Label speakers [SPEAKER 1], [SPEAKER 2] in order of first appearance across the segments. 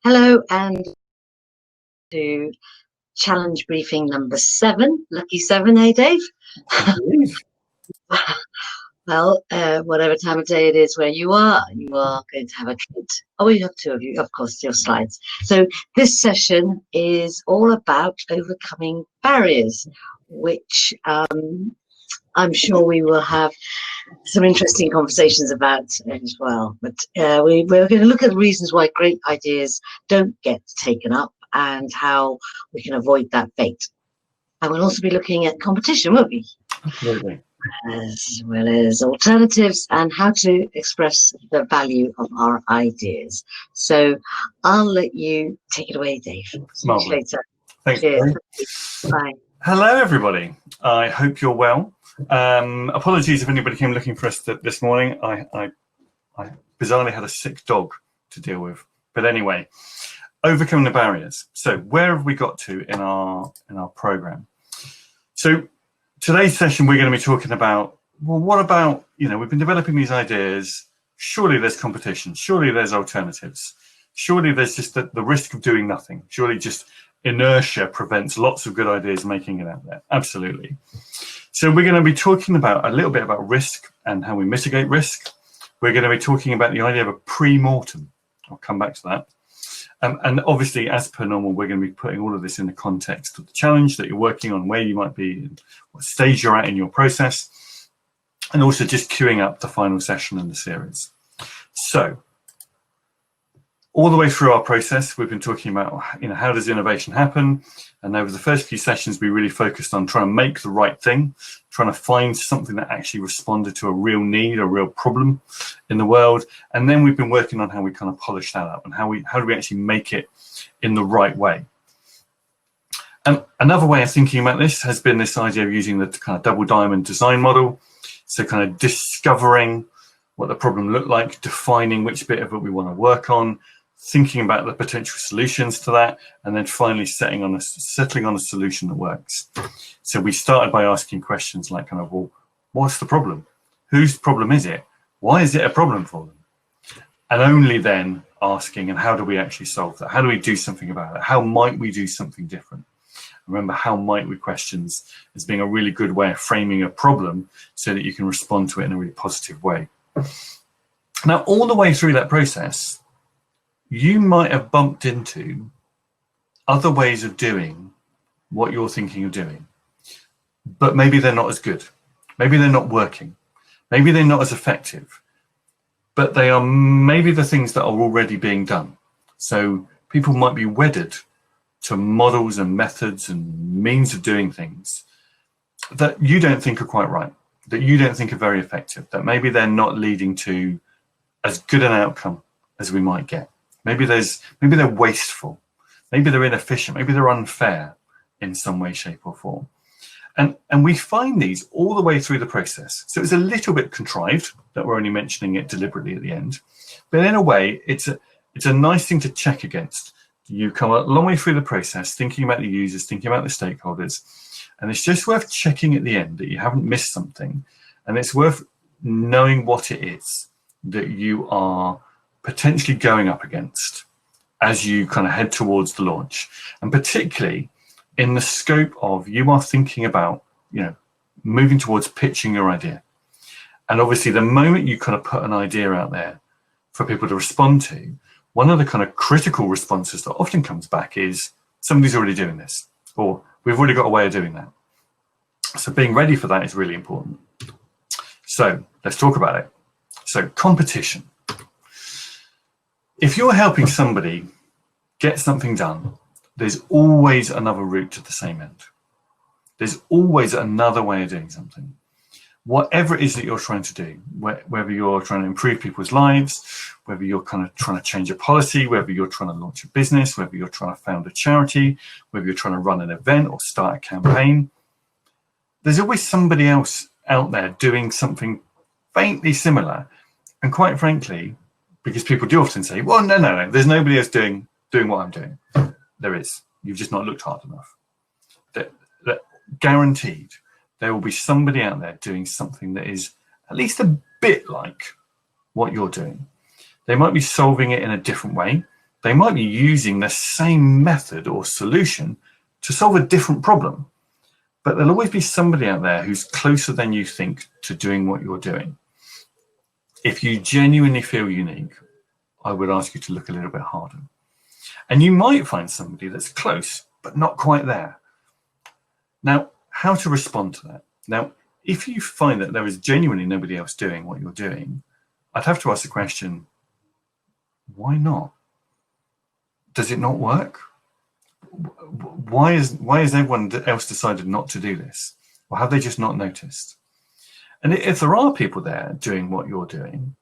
[SPEAKER 1] Hello and to challenge briefing number 7. Lucky 7, eh, Dave? Well, whatever time of day it is where you are going to have a treat. Oh, you have 2 of you, of course, your slides. So this session is all about overcoming barriers, which I'm sure we will have some interesting conversations about as well. But we're going to look at the reasons why great ideas don't get taken up and how we can avoid that fate. And we'll also be looking at competition, won't we?
[SPEAKER 2] Absolutely.
[SPEAKER 1] As well as alternatives and how to express the value of our ideas. So I'll let you take it away, Dave. See you later.
[SPEAKER 2] Thanks.
[SPEAKER 1] Cheers. Bye.
[SPEAKER 2] Hello, everybody. I hope you're well. Apologies if anybody came looking for us this morning. I bizarrely had a sick dog to deal with. But anyway, overcoming the barriers. So where have we got to in our program? So today's session, we're going to be talking about, well, what about, we've been developing these ideas. Surely there's competition. Surely there's alternatives. Surely there's just the risk of doing nothing. Surely just inertia prevents lots of good ideas making it out there. Absolutely. So we're going to be talking about a little bit about risk and how we mitigate risk. We're going to be talking about the idea of a pre-mortem. I'll come back to that. And obviously, as per normal, we're going to be putting all of this in the context of the challenge that you're working on, where you might be, what stage you're at in your process, and also just queuing up the final session in the series. So all the way through our process, we've been talking about, how does innovation happen? And over the first few sessions, we really focused on trying to make the right thing, trying to find something that actually responded to a real need, a real problem in the world. And then we've been working on how we kind of polish that up and how do we actually make it in the right way. Another way of thinking about this has been this idea of using the kind of double diamond design model. So kind of discovering what the problem looked like, defining which bit of it we want to work on, thinking about the potential solutions to that, and then finally settling on a solution that works. So we started by asking questions like well, what's the problem? Whose problem is it? Why is it a problem for them? And only then asking, and how do we actually solve that? How do we do something about it? How might we do something different? Remember, how might we questions as being a really good way of framing a problem so that you can respond to it in a really positive way. Now, all the way through that process, you might have bumped into other ways of doing what you're thinking of doing, but maybe they're not as good. Maybe they're not working. Maybe they're not as effective, but they are maybe the things that are already being done. So people might be wedded to models and methods and means of doing things that you don't think are quite right, that you don't think are very effective, that maybe they're not leading to as good an outcome as we might get. Maybe they're wasteful, maybe they're inefficient, maybe they're unfair in some way, shape or form. And we find these all the way through the process. So it's a little bit contrived that we're only mentioning it deliberately at the end, but in a way, it's a nice thing to check against. You come a long way through the process, thinking about the users, thinking about the stakeholders, and it's just worth checking at the end that you haven't missed something, and it's worth knowing what it is that you are potentially going up against as you kind of head towards the launch, and particularly in the scope of you are thinking about, moving towards pitching your idea. And obviously the moment you kind of put an idea out there for people to respond to, one of the kind of critical responses that often comes back is somebody's already doing this, or we've already got a way of doing that. So being ready for that is really important. So let's talk about it. So competition. If you're helping somebody get something done, there's always another route to the same end. There's always another way of doing something. Whatever it is that you're trying to do, whether you're trying to improve people's lives, whether you're kind of trying to change a policy, whether you're trying to launch a business, whether you're trying to found a charity, whether you're trying to run an event or start a campaign, there's always somebody else out there doing something faintly similar. And quite frankly, because people do often say, well, no, there's nobody else doing what I'm doing. There is. You've just not looked hard enough. That guaranteed, there will be somebody out there doing something that is at least a bit like what you're doing. They might be solving it in a different way. They might be using the same method or solution to solve a different problem, but there'll always be somebody out there who's closer than you think to doing what you're doing. If you genuinely feel unique, I would ask you to look a little bit harder. And you might find somebody that's close, but not quite there. Now, how to respond to that? Now, if you find that there is genuinely nobody else doing what you're doing, I'd have to ask the question, why not? Does it not work? Why is everyone else decided not to do this? Or have they just not noticed? And if there are people there doing what you're doing,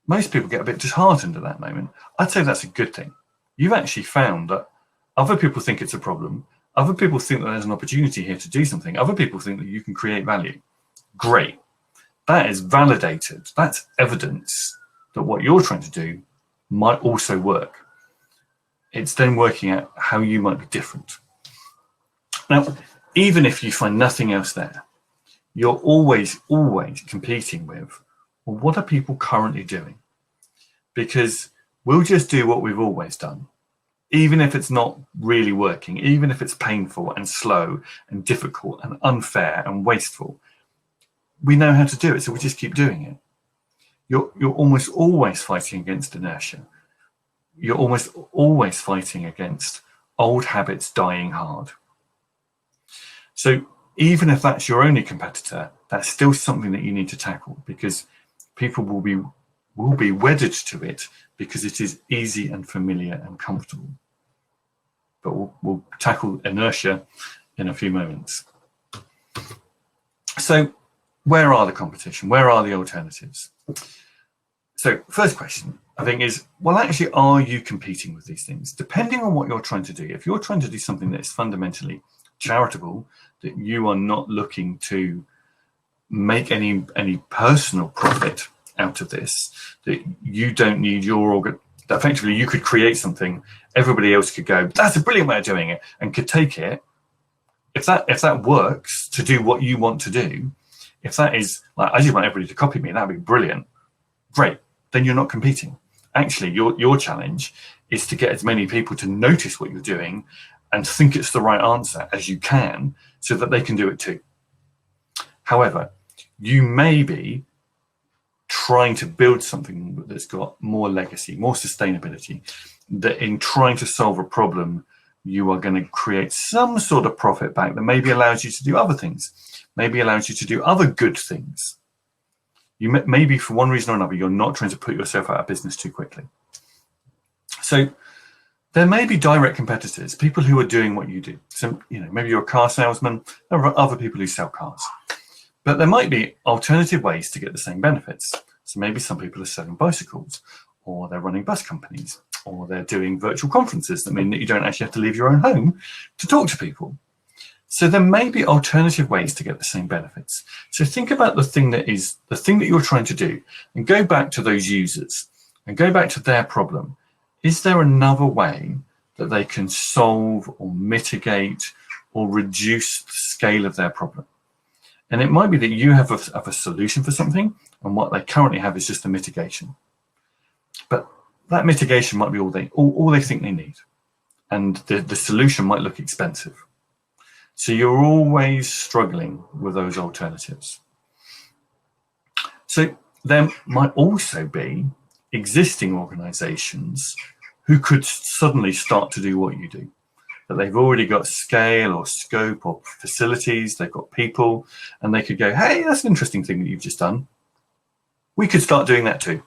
[SPEAKER 2] most people get a bit disheartened at that moment. I'd say that's a good thing. You've actually found that other people think it's a problem. Other people think that there's an opportunity here to do something. Other people think that you can create value. Great. That is validated. That's evidence that what you're trying to do might also work. It's then working out how you might be different. Now, even if you find nothing else there, you're always competing with, well, what are people currently doing? Because we'll just do what we've always done, even if it's not really working, even if it's painful and slow and difficult and unfair and wasteful. We know how to do it, so we just keep doing it. You're almost always fighting against inertia. You're almost always fighting against old habits dying hard. So even if that's your only competitor, that's still something that you need to tackle, because people will be wedded to it because it is easy and familiar and comfortable. But we'll tackle inertia in a few moments. So where are the competition? Where are the alternatives? So first question, I think, is, well, actually, are you competing with these things? Depending on what you're trying to do. If you're trying to do something that is fundamentally charitable, that you are not looking to make any personal profit out of this, that you don't need your organ, that effectively you could create something, everybody else could go, that's a brilliant way of doing it, and could take it. If that works to do what you want to do, if that is like, I just want everybody to copy me, that'd be brilliant, great, then you're not competing. Actually, your challenge is to get as many people to notice what you're doing and think it's the right answer as you can, so that they can do it too. However, you may be trying to build something that's got more legacy, more sustainability, that in trying to solve a problem, you are going to create some sort of profit back that maybe allows you to do other things, maybe allows you to do other good things. You maybe for one reason or another, you're not trying to put yourself out of business too quickly. So there may be direct competitors, people who are doing what you do. So, maybe you're a car salesman, there are other people who sell cars. But there might be alternative ways to get the same benefits. So maybe some people are selling bicycles, or they're running bus companies, or they're doing virtual conferences that mean that you don't actually have to leave your own home to talk to people. So there may be alternative ways to get the same benefits. So think about the thing that you're trying to do, and go back to those users and go back to their problem. Is there another way that they can solve or mitigate or reduce the scale of their problem? And it might be that you have a solution for something, and what they currently have is just a mitigation. But that mitigation might be all they think they need. And the solution might look expensive. So you're always struggling with those alternatives. So there might also be existing organizations who could suddenly start to do what you do. That they've already got scale or scope or facilities, they've got people, and they could go, hey, that's an interesting thing that you've just done. We could start doing that too.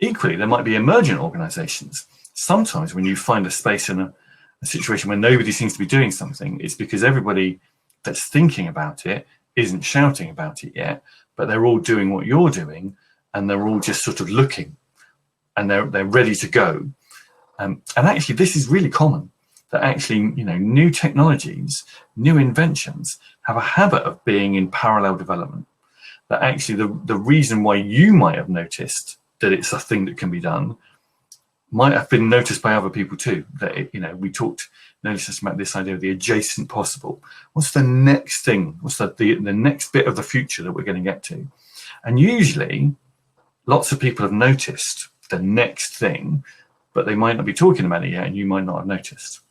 [SPEAKER 2] Equally, there might be emergent organizations. Sometimes when you find a space in a situation where nobody seems to be doing something, it's because everybody that's thinking about it isn't shouting about it yet, but they're all doing what you're doing, and they're all just sort of looking, and they're ready to go. And actually, this is really common, that actually, new technologies, new inventions have a habit of being in parallel development. That actually the reason why you might have noticed that it's a thing that can be done might have been noticed by other people too. That we noticed about this idea of the adjacent possible. What's the next thing? What's the next bit of the future that we're going to get to? And usually, lots of people have noticed the next thing, but they might not be talking about it yet, and you might not have noticed.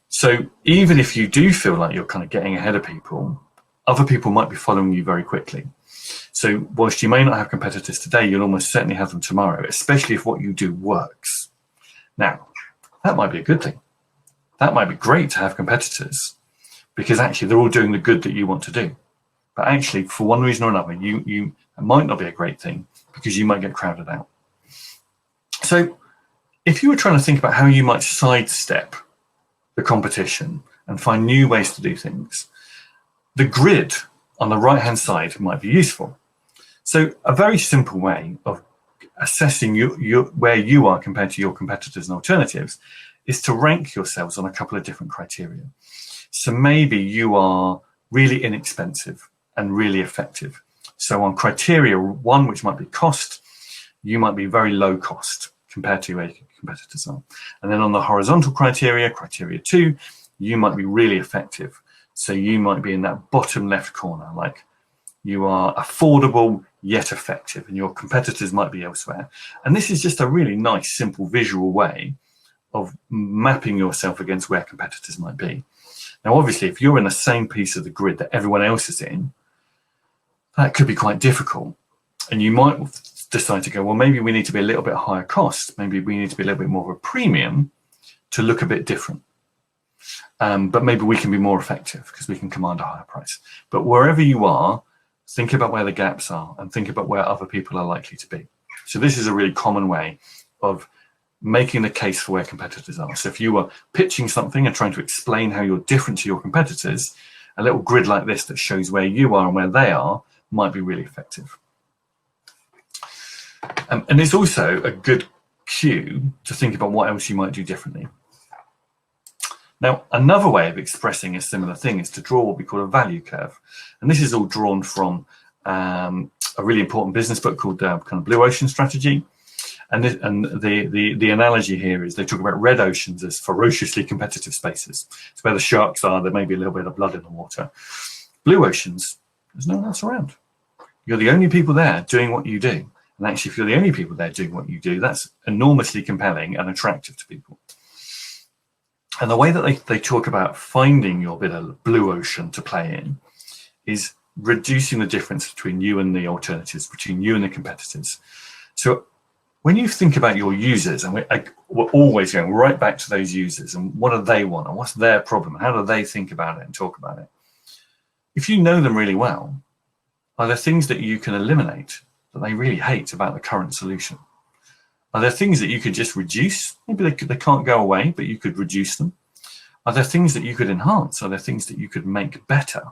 [SPEAKER 2] So even if you do feel like you're kind of getting ahead of people, other people might be following you very quickly. So whilst you may not have competitors today, you'll almost certainly have them tomorrow, especially if what you do works. Now, that might be a good thing. That might be great to have competitors, because actually they're all doing the good that you want to do. But actually, for one reason or another, it might not be a great thing, because you might get crowded out. So if you were trying to think about how you might sidestep the competition and find new ways to do things, the grid on the right-hand side might be useful. So a very simple way of assessing where you are compared to your competitors and alternatives is to rank yourselves on a couple of different criteria. So maybe you are really inexpensive and really effective. So on criteria 1, which might be cost, you might be very low cost compared to where your competitors are. And then on the horizontal criteria 2, you might be really effective. So you might be in that bottom left corner, like you are affordable yet effective, and your competitors might be elsewhere. And this is just a really nice, simple visual way of mapping yourself against where competitors might be. Now, obviously, if you're in the same piece of the grid that everyone else is in, that could be quite difficult. And you might decide to go, well, maybe we need to be a little bit higher cost. Maybe we need to be a little bit more of a premium to look a bit different. But maybe we can be more effective because we can command a higher price. But wherever you are, think about where the gaps are and think about where other people are likely to be. So this is a really common way of making the case for where competitors are. So if you were pitching something and trying to explain how you're different to your competitors, a little grid like this that shows where you are and where they are might be really effective. And it's also a good cue to think about what else you might do differently. Now, another way of expressing a similar thing is to draw what we call a value curve. And this is all drawn from a really important business book called kind of Blue Ocean Strategy. And the analogy here is they talk about red oceans as ferociously competitive spaces. It's where the sharks are, there may be a little bit of blood in the water. Blue oceans, there's no one else around. You're the only people there doing what you do. And actually, if you're the only people there doing what you do, that's enormously compelling and attractive to people. And the way that they talk about finding your bit of blue ocean to play in is reducing the difference between you and the alternatives, between you and the competitors. So when you think about your users, and we're always going right back to those users and what do they want and what's their problem? How do they think about it and talk about it? If you know them really well, are there things that you can eliminate that they really hate about the current solution? Are there things that you could just reduce? Maybe they can't go away, but you could reduce them. Are there things that you could enhance? Are there things that you could make better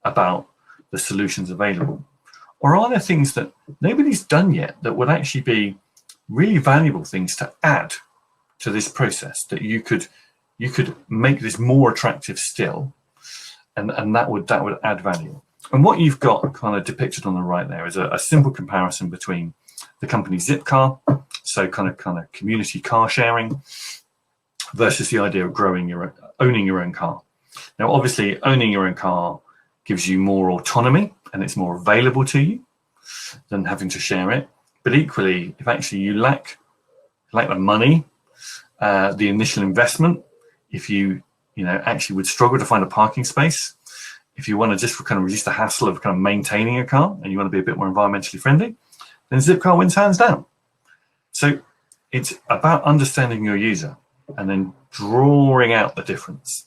[SPEAKER 2] about the solutions available? Or are there things that nobody's done yet that would actually be really valuable things to add to this process, that you could make this more attractive still, and that would add value? And what you've got kind of depicted on the right there is a simple comparison between the company Zipcar, so kind of community car sharing, versus the idea of owning your own car. Now, obviously, owning your own car gives you more autonomy and it's more available to you than having to share it. But equally, if actually you lack the money, the initial investment, if you actually would struggle to find a parking space, if you want to just kind of reduce the hassle of kind of maintaining a car and you want to be a bit more environmentally friendly, then Zipcar wins hands down. So it's about understanding your user and then drawing out the difference.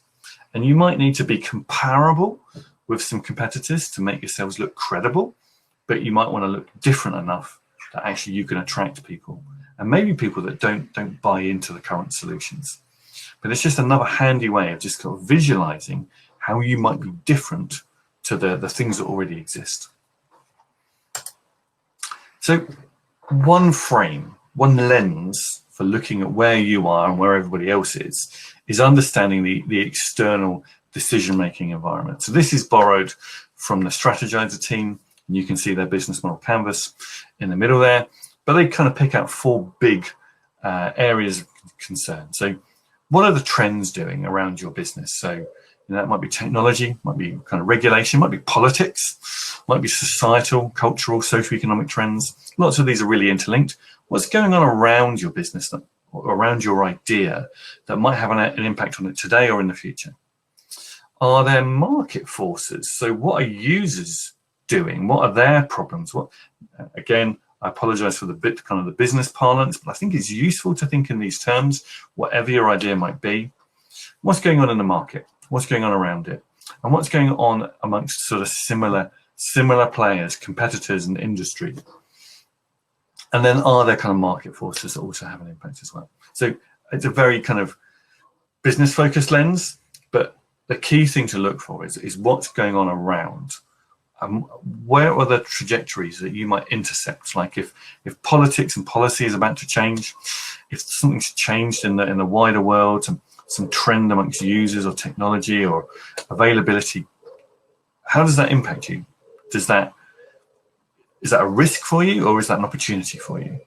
[SPEAKER 2] And you might need to be comparable with some competitors to make yourselves look credible, but you might want to look different enough that actually you can attract people, and maybe people that don't buy into the current solutions. But it's just another handy way of just kind of visualizing how you might be different to the things that already exist. So one frame, one lens for looking at where you are and where everybody else is understanding the external decision-making environment. So this is borrowed from the Strategizer team, and you can see their business model canvas in the middle there, but they kind of pick out 4 big areas of concern. So what are the trends doing around your business? So that might be technology, might be kind of regulation, might be politics, might be societal, cultural, socioeconomic trends. Lots of these are really interlinked. What's going on around your business or around your idea that might have an impact on it today or in the future? Are there market forces? So what are users doing? What are their problems? What, again, I apologize for the kind of the business parlance, but I think it's useful to think in these terms, whatever your idea might be. What's going on in the market? What's going on around it? And what's going on amongst sort of similar players, competitors and industry? And then are there kind of market forces that also have an impact as well? So it's a very kind of business focused lens, but the key thing to look for is what's going on around. Where are the trajectories that you might intercept? Like if politics and policy is about to change, if something's changed in the wider world, some trend amongst users or technology or availability, how does that impact you? Is that a risk for you, or is that an opportunity for you?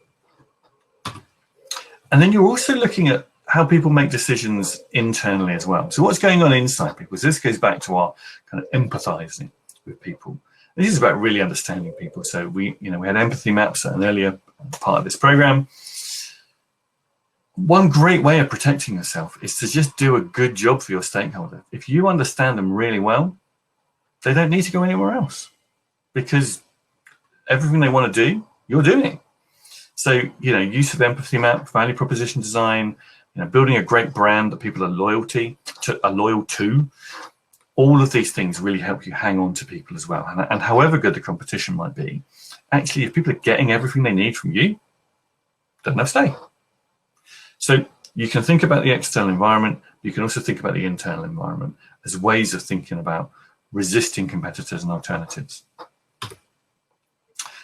[SPEAKER 2] And then you're also looking at how people make decisions internally as well. So what's going on inside people? So this goes back to our kind of empathizing with people. This is about really understanding people. So we had empathy maps at an earlier part of this program. One great way of protecting yourself is to just do a good job for your stakeholder. If you understand them really well, they don't need to go anywhere else, because everything they want to do, you're doing. So, use of empathy map, value proposition design, building a great brand that people are loyal to, all of these things really help you hang on to people as well. And however good the competition might be, actually, if people are getting everything they need from you, then they'll stay. So you can think about the external environment. You can also think about the internal environment as ways of thinking about resisting competitors and alternatives.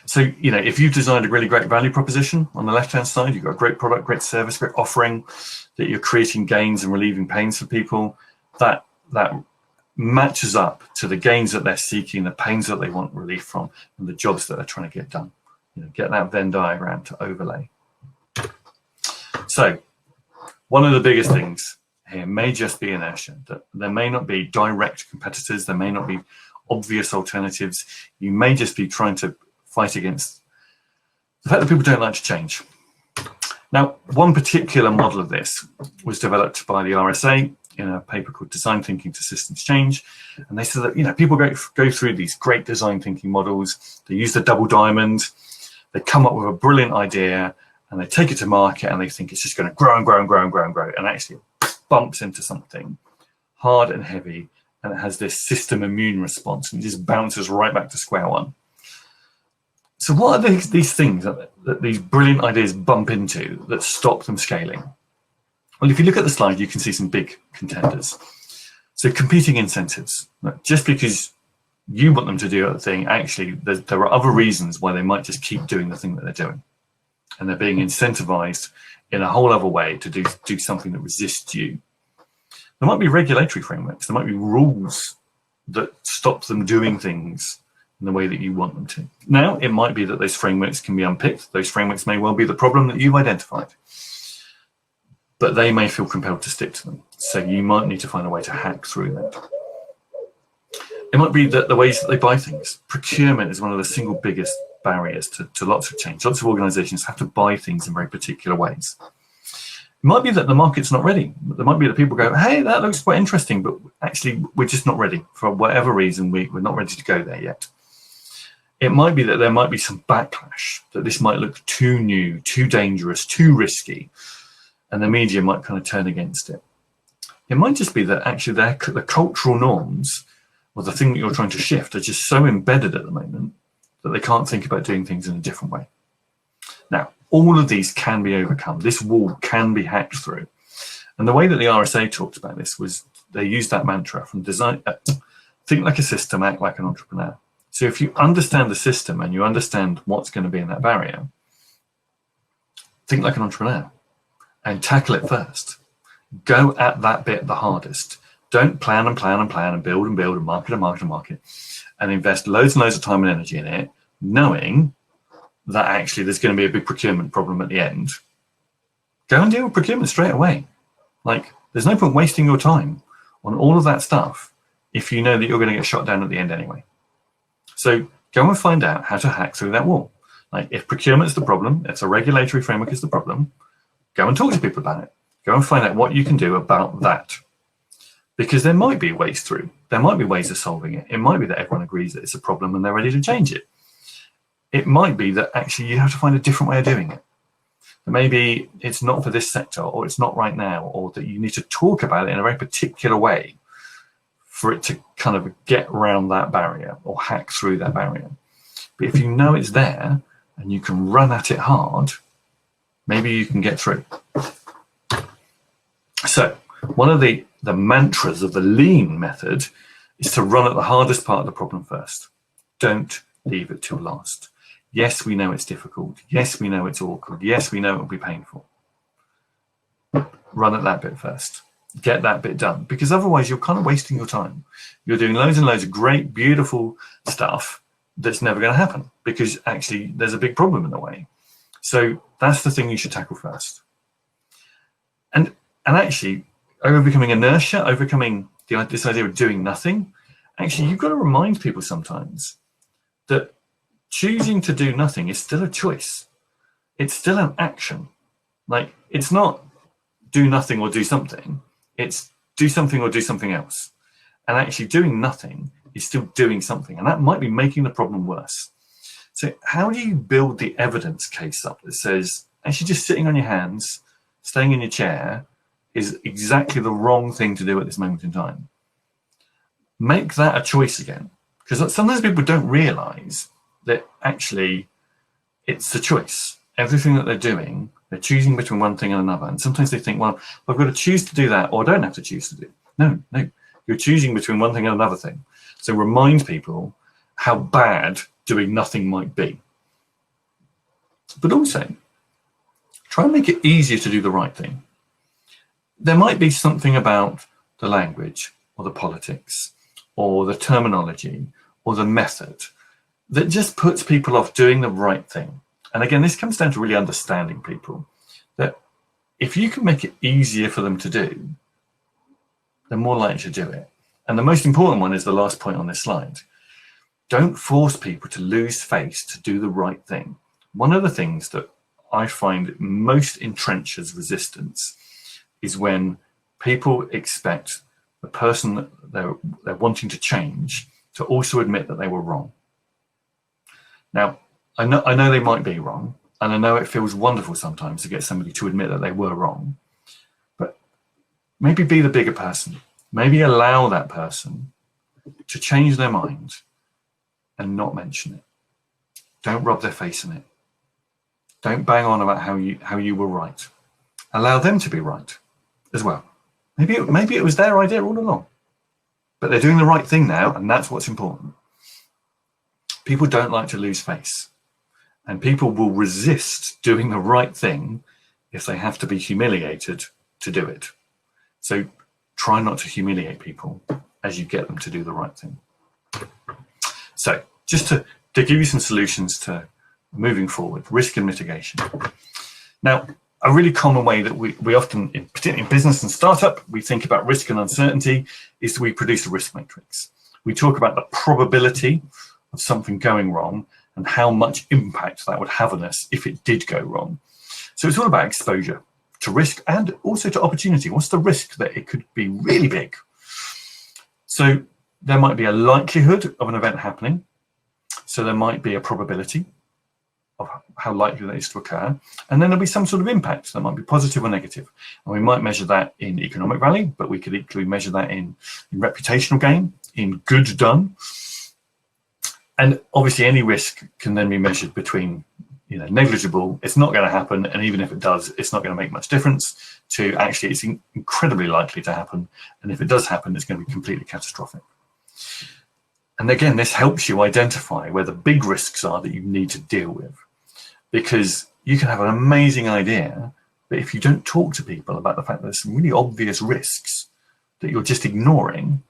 [SPEAKER 2] So, if you've designed a really great value proposition on the left-hand side, you've got a great product, great service, great offering, that you're creating gains and relieving pains for people, that matches up to the gains that they're seeking, the pains that they want relief from, and the jobs that they're trying to get done. Get that Venn diagram to overlay. So one of the biggest things here may just be inertia, that there may not be direct competitors, there may not be obvious alternatives. You may just be trying to fight against the fact that people don't like to change. Now, one particular model of this was developed by the RSA in a paper called Design Thinking to Systems Change. And they said that, people go through these great design thinking models. They use the double diamond. They come up with a brilliant idea and they take it to market and they think it's just going to grow and grow and grow and grow and grow. And actually it bumps into something hard and heavy. And it has this system immune response and it just bounces right back to square one. So what are these things that these brilliant ideas bump into that stop them scaling? Well, if you look at the slide, you can see some big contenders. So competing incentives. Just because you want them to do a thing, actually, there are other reasons why they might just keep doing the thing that they're doing. And they're being incentivized in a whole other way to do something that resists you. There might be regulatory frameworks. There might be rules that stop them doing things in the way that you want them to. Now, it might be that those frameworks can be unpicked. Those frameworks may well be the problem that you've identified. But they may feel compelled to stick to them. So you might need to find a way to hack through that. It might be that the ways that they buy things. Procurement is one of the single biggest barriers to lots of change. Lots of organizations have to buy things in very particular ways. It might be that the market's not ready. There might be that people go, hey, that looks quite interesting, but actually we're just not ready. For whatever reason, we're not ready to go there yet. It might be that there might be some backlash, that this might look too new, too dangerous, too risky, and the media might kind of turn against it. It might just be that actually the cultural norms or the thing that you're trying to shift are just so embedded at the moment that they can't think about doing things in a different way. Now, all of these can be overcome. This wall can be hacked through. And the way that the RSA talked about this was they used that mantra from design, think like a system, act like an entrepreneur. So if you understand the system and you understand what's going to be in that barrier, think like an entrepreneur and tackle it first. Go at that bit the hardest. Don't plan and plan and plan and build and build and market and market and market and invest loads and loads of time and energy in it, knowing that actually there's going to be a big procurement problem at the end. Go and deal with procurement straight away. Like, there's no point wasting your time on all of that stuff if you know that you're going to get shot down at the end anyway. So go and find out how to hack through that wall. Like, if procurement's the problem, if the regulatory framework is the problem, go and talk to people about it. Go and find out what you can do about that. Because there might be ways through. There might be ways of solving it. It might be that everyone agrees that it's a problem and they're ready to change it. It might be that actually you have to find a different way of doing it. Maybe it's not for this sector, or it's not right now, or that you need to talk about it in a very particular way for it to kind of get around that barrier or hack through that barrier. But if you know it's there and you can run at it hard, maybe you can get through. So one of the mantras of the lean method is to run at the hardest part of the problem first. Don't leave it till last. Yes, we know it's difficult. Yes, we know it's awkward. Yes, we know it will be painful. Run at that bit first. Get that bit done, because otherwise you're kind of wasting your time. You're doing loads and loads of great, beautiful stuff that's never going to happen because actually there's a big problem in the way. So that's the thing you should tackle first. And actually, overcoming inertia, overcoming this idea of doing nothing, actually you've got to remind people sometimes that choosing to do nothing is still a choice. It's still an action. Like, it's not do nothing or do something. It's do something or do something else. And actually doing nothing is still doing something. And that might be making the problem worse. So how do you build the evidence case up that says, actually just sitting on your hands, staying in your chair is exactly the wrong thing to do at this moment in time? Make that a choice again. Because sometimes people don't realize that actually it's a choice. Everything that they're doing, they're choosing between one thing and another. And sometimes they think, well, I've got to choose to do that, or I don't have to choose to do. No, you're choosing between one thing and another thing. So remind people how bad doing nothing might be. But also, try and make it easier to do the right thing. There might be something about the language or the politics or the terminology or the method that just puts people off doing the right thing. And again, this comes down to really understanding people, that if you can make it easier for them to do, they're more likely to do it. And the most important one is the last point on this slide. Don't force people to lose face to do the right thing. One of the things that I find most entrenches resistance is when people expect the person that they're wanting to change to also admit that they were wrong. Now, I know they might be wrong, and I know it feels wonderful sometimes to get somebody to admit that they were wrong, but maybe be the bigger person. Maybe allow that person to change their mind and not mention it. Don't rub their face in it. Don't bang on about how you were right. Allow them to be right as well. Maybe it was their idea all along, but they're doing the right thing now, and that's what's important. People don't like to lose face, and people will resist doing the right thing if they have to be humiliated to do it. So try not to humiliate people as you get them to do the right thing. So just to give you some solutions to moving forward, risk and mitigation. Now, a really common way that we often, particularly in business and startup, we think about risk and uncertainty is we produce a risk matrix. We talk about the probability of something going wrong and how much impact that would have on us if it did go wrong. So it's all about exposure to risk and also to opportunity. What's the risk that it could be really big? So there might be a likelihood of an event happening. So there might be a probability of how likely that is to occur. And then there'll be some sort of impact that might be positive or negative. And we might measure that in economic value, but we could equally measure that in reputational gain, in good done. And obviously any risk can then be measured between, negligible, it's not going to happen, and even if it does, it's not going to make much difference, to actually it's incredibly likely to happen. And if it does happen, it's going to be completely catastrophic. And again, this helps you identify where the big risks are that you need to deal with, because you can have an amazing idea, but if you don't talk to people about the fact that there's some really obvious risks that you're just ignoring,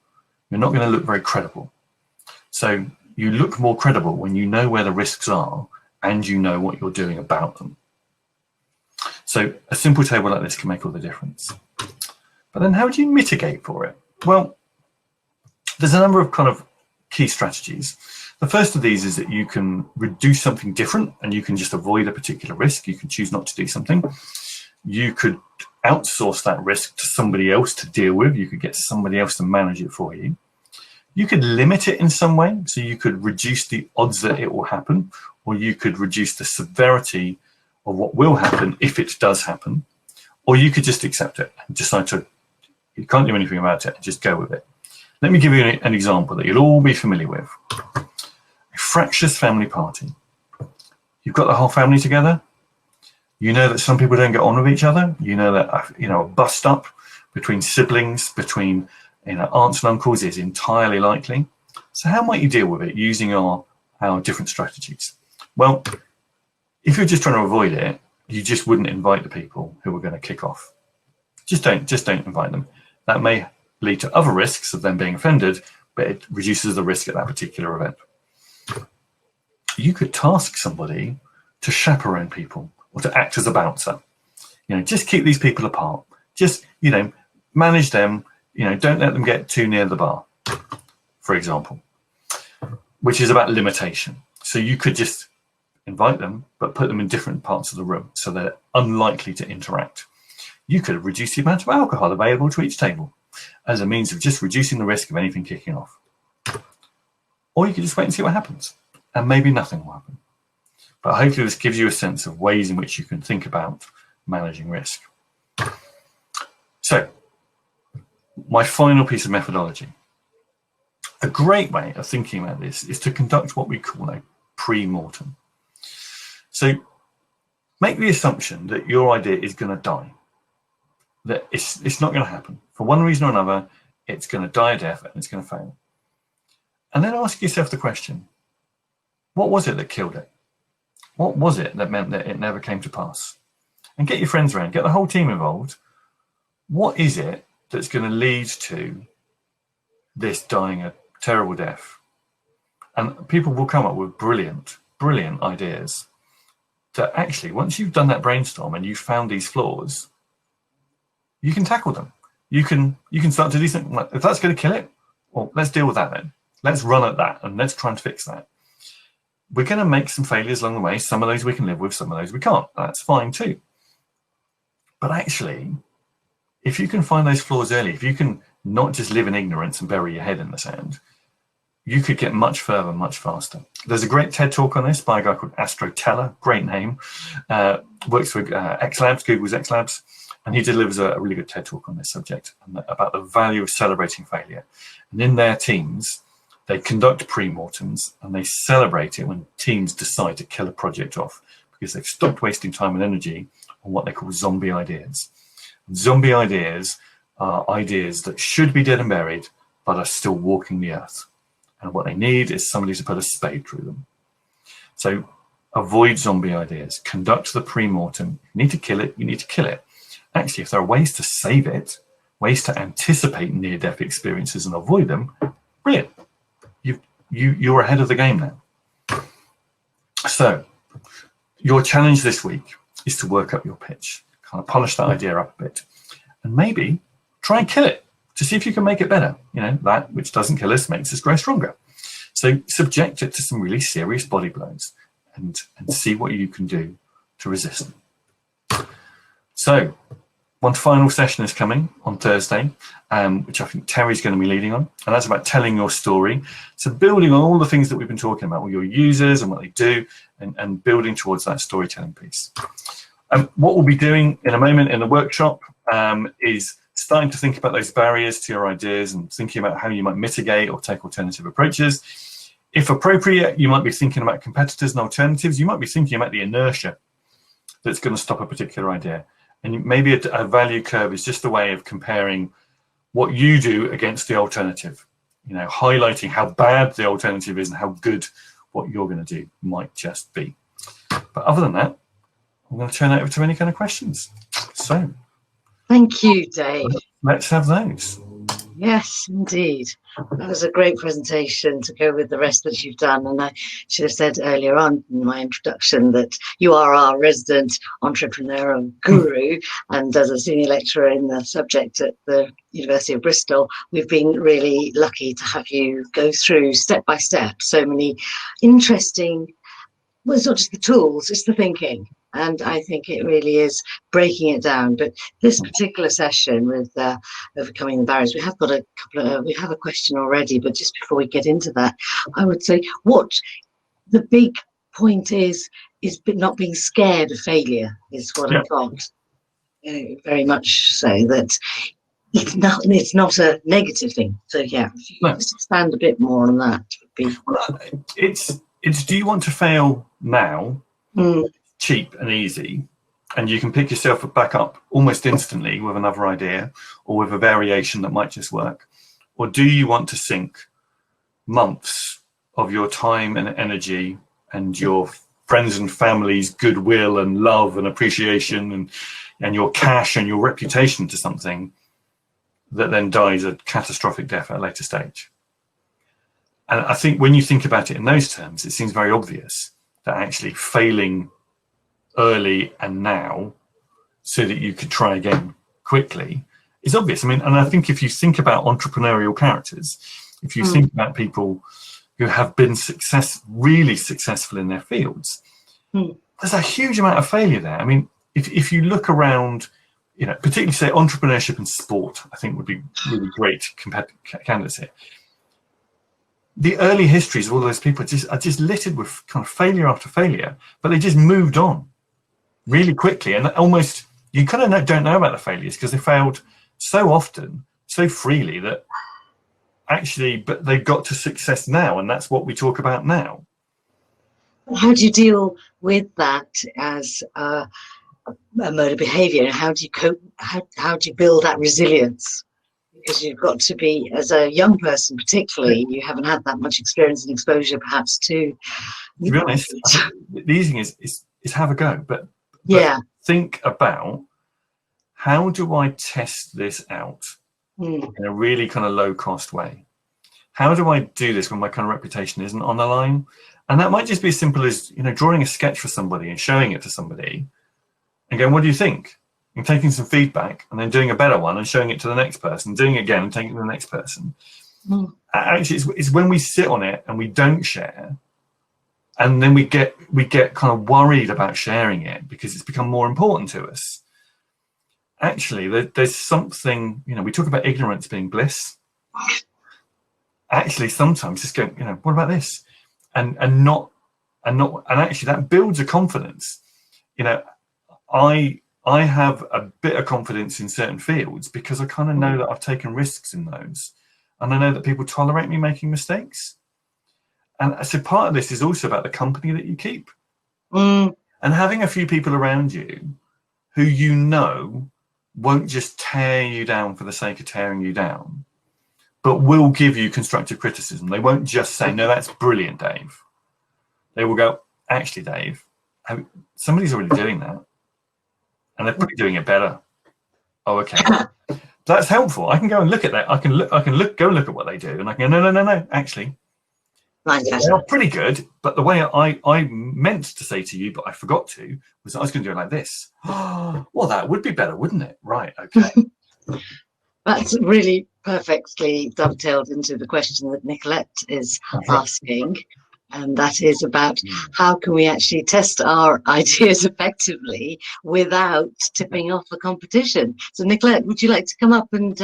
[SPEAKER 2] you're not going to look very credible. So you look more credible when you know where the risks are and you know what you're doing about them. So a simple table like this can make all the difference. But then how do you mitigate for it? Well, there's a number of kind of key strategies. The first of these is that you can do something different and you can just avoid a particular risk. You can choose not to do something. You could outsource that risk to somebody else to deal with. You could get somebody else to manage it for you. You could limit it in some way, so you could reduce the odds that it will happen, or you could reduce the severity of what will happen if it does happen, or you could just accept it and decide you can't do anything about it, just go with it. Let me give you an example that you'll all be familiar with. A fractious family party. You've got the whole family together. You know that some people don't get on with each other. You know that a bust up between siblings, between aunts and uncles is entirely likely. So how might you deal with it using our different strategies? Well, if you're just trying to avoid it, you just wouldn't invite the people who are going to kick off. Just don't invite them. That may lead to other risks of them being offended, but it reduces the risk at that particular event. You could task somebody to chaperone people or to act as a bouncer. Just keep these people apart. Just, manage them. Don't let them get too near the bar, for example, which is about limitation. So you could just invite them, but put them in different parts of the room so they're unlikely to interact. You could reduce the amount of alcohol available to each table as a means of just reducing the risk of anything kicking off. Or you could just wait and see what happens, and maybe nothing will happen. But hopefully this gives you a sense of ways in which you can think about managing risk. So, my final piece of methodology. A great way of thinking about this is to conduct what we call a pre-mortem. So, make the assumption that your idea is going to die, that it's not going to happen. For one reason or another, it's going to die a death and it's going to fail. And then ask yourself the question, what was it that killed it? What was it that meant that it never came to pass? And get your friends around, get the whole team involved. What is it that's going to lead to this dying a terrible death? And people will come up with brilliant ideas that actually, once you've done that brainstorm and you've found these flaws, you can tackle them. You can start to do something like, if that's going to kill it, well, let's deal with that then. Let's run at that and let's try and fix that. We're going to make some failures along the way. Some of those we can live with, some of those we can't. That's fine too. But actually, if you can find those flaws early, if you can not just live in ignorance and bury your head in the sand, you could get much further, much faster. There's a great TED talk on this by a guy called Astro Teller, great name, works for X Labs, Google's X Labs, and he delivers a really good TED talk on this subject about the value of celebrating failure. And in their teams, they conduct pre-mortems and they celebrate it when teams decide to kill a project off because they've stopped wasting time and energy on what they call zombie ideas. Zombie ideas are ideas that should be dead and buried, but are still walking the earth. And what they need is somebody to put a spade through them. So avoid zombie ideas. Conduct the pre-mortem. You need to kill it, you need to kill it. Actually, if there are ways to save it, ways to anticipate near-death experiences and avoid them, brilliant. You're ahead of the game now. So your challenge this week is to work up your pitch, kind of polish that idea up a bit, and maybe try and kill it to see if you can make it better. That which doesn't kill us makes us grow stronger. So subject it to some really serious body blows and see what you can do to resist them. So one final session is coming on Thursday, which I think Terry's going to be leading on, and that's about telling your story. So building on all the things that we've been talking about with your users and what they do, and building towards that storytelling piece. What we'll be doing in a moment in the workshop is starting to think about those barriers to your ideas and thinking about how you might mitigate or take alternative approaches. If appropriate, you might be thinking about competitors and alternatives. You might be thinking about the inertia that's going to stop a particular idea. And maybe a value curve is just a way of comparing what you do against the alternative, highlighting how bad the alternative is and how good what you're going to do might just be. But other than that, I'm going to turn it over to any kind of questions. So,
[SPEAKER 1] thank you, Dave.
[SPEAKER 2] Let's have those.
[SPEAKER 1] Yes, indeed. That was a great presentation to go with the rest that you've done. And I should have said earlier on in my introduction that you are our resident entrepreneur and guru. And as a senior lecturer in the subject at the University of Bristol, we've been really lucky to have you go through step by step so many interesting well, it's not just the tools, it's the thinking. And I think it really is breaking it down. But this particular session with overcoming the barriers, we have got a couple of, we have a question already, but just before we get into that, I would say what the big point is not being scared of failure is what I got. Very much so that it's not a negative thing. So yeah, if you just expand a bit more on that would be.
[SPEAKER 2] Well, it's do you want to fail now? Cheap and easy, and you can pick yourself back up almost instantly with another idea or with a variation that might just work? Or do you want to sink months of your time and energy and your friends and family's goodwill and love and appreciation and your cash and your reputation to something that then dies a catastrophic death at a later stage? And I think when you think about it in those terms, it seems very obvious that actually failing early and now so that you could try again quickly is obvious. I mean, and I think if you think about entrepreneurial characters, if you think about people who have been really successful in their fields, there's a huge amount of failure there. I mean, if you look around, you know, particularly say entrepreneurship and sport, I think would be really great candidates here. The early histories of all those people are just littered with kind of failure after failure, but they just moved on really quickly. And almost you kind of don't know about the failures because they failed so often, so freely that actually, but they got to success now. And that's what we talk about now.
[SPEAKER 1] How do you deal with that as a mode of behavior? How do you cope? How do you build that resilience? Because you've got to be, as a young person particularly, you haven't had that much experience and exposure perhaps to
[SPEAKER 2] be honest, the easy thing is have a go, but think about, how do I test this out in a really kind of low cost way? How do I do this when my kind of reputation isn't on the line? And that might just be as simple as, you know, drawing a sketch for somebody and showing it to somebody and going, what do you think? And taking some feedback and then doing a better one and showing it to the next person, doing it again and taking it to the next person. Actually, it's when we sit on it and we don't share, and then we get kind of worried about sharing it because it's become more important to us. Actually, there's something, you know, we talk about ignorance being bliss. Actually, sometimes just go, you know, what about this? And actually that builds a confidence. You know, I have a bit of confidence in certain fields because I kind of know that I've taken risks in those, and I know that people tolerate me making mistakes. And so part of this is also about the company that you keep, and having a few people around you who you know won't just tear you down for the sake of tearing you down, but will give you constructive criticism. They won't just say, no, that's brilliant, Dave. They will go, actually, Dave, somebody's already doing that, and they're probably doing it better. Oh, okay. That's helpful. I can go and look at that. I can go look at what they do, and I can go, no, actually, they're pretty good. But the way I meant to say to you, but I forgot to, was I was going to do it like this. Well, that would be better, wouldn't it? Right. Okay.
[SPEAKER 1] That's really perfectly dovetailed into the question that Nicolette is asking. And that is about how can we actually test our ideas effectively without tipping off the competition. So Nicolette, would you like to come up and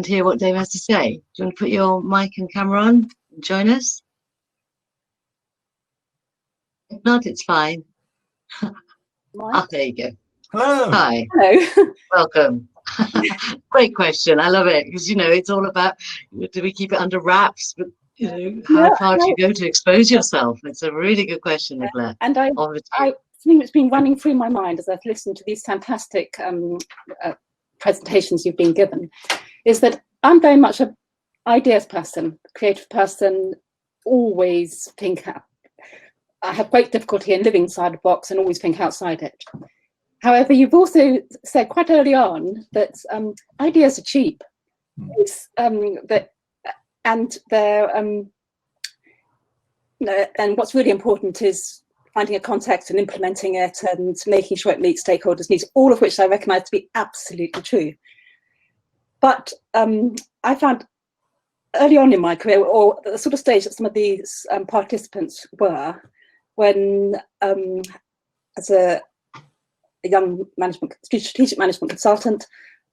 [SPEAKER 1] hear what Dave has to say? Do you want to put your mic and camera on and join us? If not, it's fine. There you go.
[SPEAKER 2] Hello.
[SPEAKER 1] Hi.
[SPEAKER 3] Hello.
[SPEAKER 1] Welcome. Great question. I love it because, you know, it's all about, do we keep it under wraps? But, you know, how far do you go to expose yourself? It's a really good question, Nicolette.
[SPEAKER 3] And I something that's been running through my mind as I've listened to these fantastic presentations you've been given is that I'm very much an ideas person, creative person, always think out. I have great difficulty in living inside a box and always think outside it. However, you've also said quite early on that ideas are cheap. And what's really important is finding a context and implementing it and making sure it meets stakeholders' needs, all of which I recognise to be absolutely true. But I found early on in my career, or the sort of stage that some of these participants were when, as a young strategic management consultant,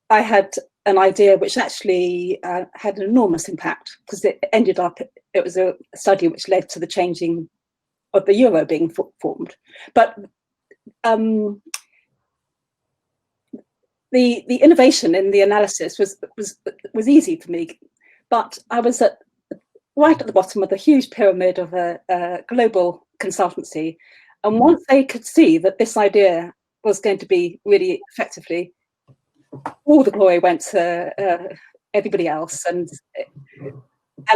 [SPEAKER 3] I had an idea which actually had an enormous impact, because it was a study which led to the changing of the euro being formed. But the innovation in the analysis was easy for me, but I was right at the bottom of the huge pyramid of a global consultancy, and once they could see that this idea was going to be really effectively, all the glory went to everybody else, and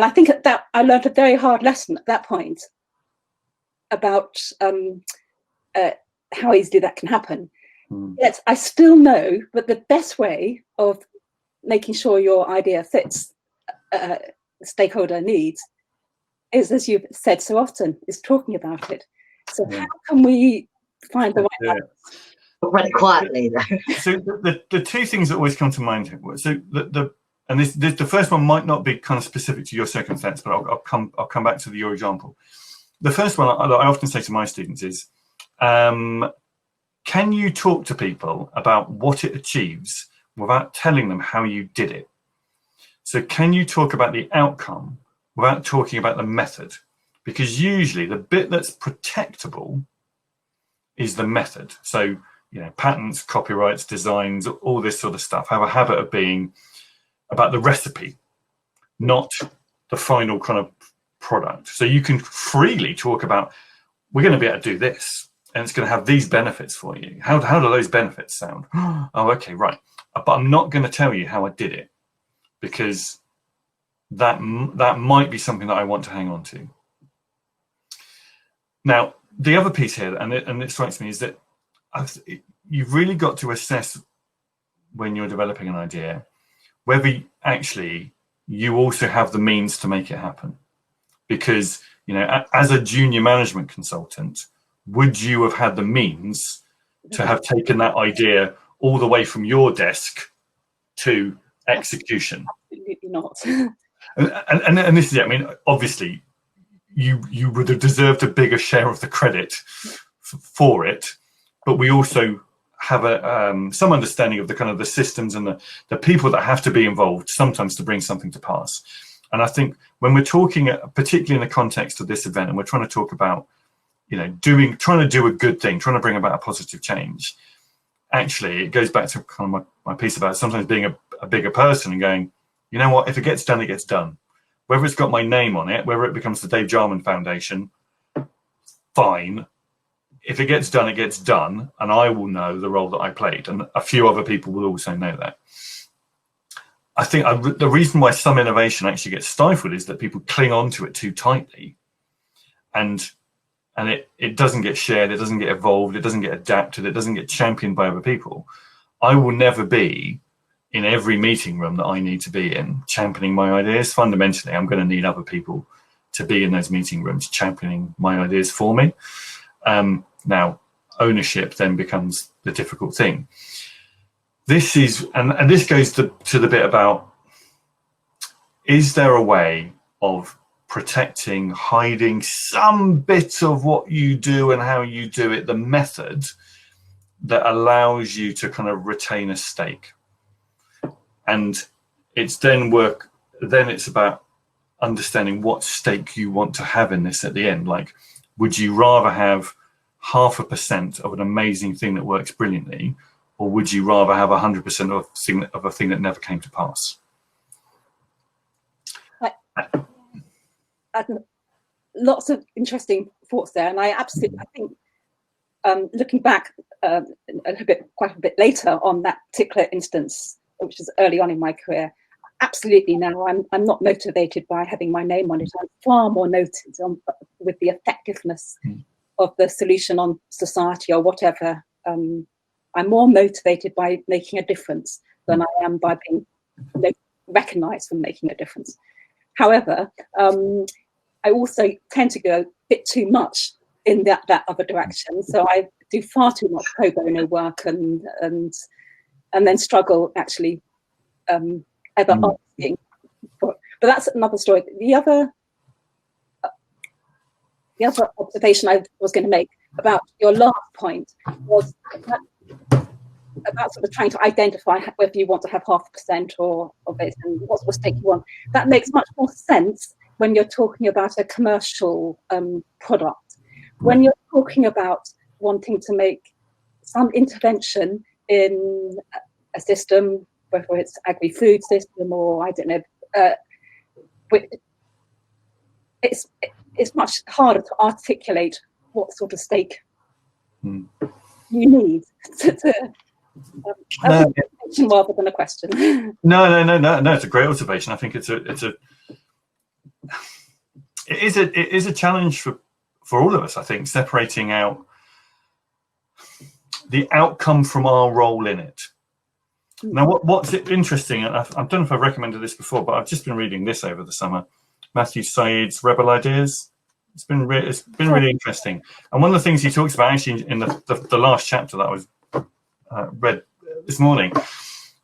[SPEAKER 3] I think at that I learned a very hard lesson at that point about how easily that can happen. Yet I still know that the best way of making sure your idea fits stakeholder needs is, as you've said so often, is talking about it. So how can we find the right balance?
[SPEAKER 1] Run it quietly, though.
[SPEAKER 2] So the two things that always come to mind. So the first one might not be kind of specific to your circumstance, but I'll come back to your example. The first one I often say to my students is, can you talk to people about what it achieves without telling them how you did it? So can you talk about the outcome without talking about the method? Because usually the bit that's protectable is the method. So, patents, copyrights, designs, all this sort of stuff have a habit of being about the recipe, not the final kind of product. So you can freely talk about, we're going to be able to do this, and it's going to have these benefits for you. How do those benefits sound? Oh, okay, right. But I'm not going to tell you how I did it, because that might be something that I want to hang on to. Now, the other piece here, and it strikes me, is that you've really got to assess when you're developing an idea whether actually you also have the means to make it happen. Because, as a junior management consultant, would you have had the means to have taken that idea all the way from your desk to execution?
[SPEAKER 3] Absolutely not.
[SPEAKER 2] And this is it. I mean, obviously, you would have deserved a bigger share of the credit for it, but we also have some understanding of the kind of the systems and the people that have to be involved sometimes to bring something to pass. And I think when we're talking, particularly in the context of this event, and we're trying to talk about, trying to do a good thing, trying to bring about a positive change, actually, it goes back to kind of my piece about sometimes being a bigger person and going, you know what, if it gets done, it gets done. Whether it's got my name on it, whether it becomes the Dave Jarman Foundation, fine. If it gets done, it gets done, and I will know the role that I played, and a few other people will also know that. I think the reason why some innovation actually gets stifled is that people cling on to it too tightly, and it doesn't get shared, it doesn't get evolved, it doesn't get adapted, it doesn't get championed by other people. I will never be in every meeting room that I need to be in championing my ideas. Fundamentally, I'm going to need other people to be in those meeting rooms championing my ideas for me. Now, ownership then becomes the difficult thing. This is, and this goes to the bit about, is there a way of protecting, hiding some bit of what you do and how you do it, the method that allows you to kind of retain a stake? And it's then it's about understanding what stake you want to have in this at the end. Like, would you rather have 0.5% of an amazing thing that works brilliantly, or would you rather have 100% of a thing that never came to pass?
[SPEAKER 3] Lots of interesting thoughts there, and I think looking back quite a bit later on that particular instance, which was early on in my career, absolutely now I'm not motivated by having my name on it. I'm far more noted with the effectiveness of the solution on society or whatever. I'm more motivated by making a difference than I am by being recognised for making a difference. However, I also tend to go a bit too much in that other direction. So I do far too much pro bono work and then struggle actually ever asking for. But that's another story. The the other observation I was going to make about your last point was about sort of trying to identify whether you want to have 0.5% or of it and what sort of stake you want. That makes much more sense when you're talking about a commercial product. When you're talking about wanting to make some intervention in a system, whether it's agri-food system or I don't know, it's much harder to articulate what sort of stake you need to rather than a question.
[SPEAKER 2] No. It's a great observation. I think it is a challenge for all of us. I think separating out the outcome from our role in it. Now, what's interesting, and I don't know if I've recommended this before, but I've just been reading this over the summer. Matthew Said's Rebel Ideas. It's been really interesting. And one of the things he talks about actually in the last chapter that I was read this morning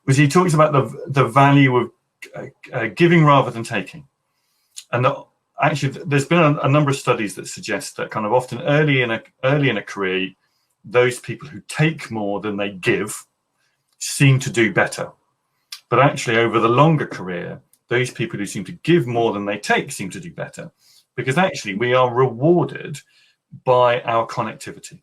[SPEAKER 2] was he talks about the value of giving rather than taking. And actually, there's been a number of studies that suggest that kind of often early in a career, those people who take more than they give seem to do better. But actually, over the longer career, those people who seem to give more than they take seem to do better, because actually we are rewarded by our connectivity.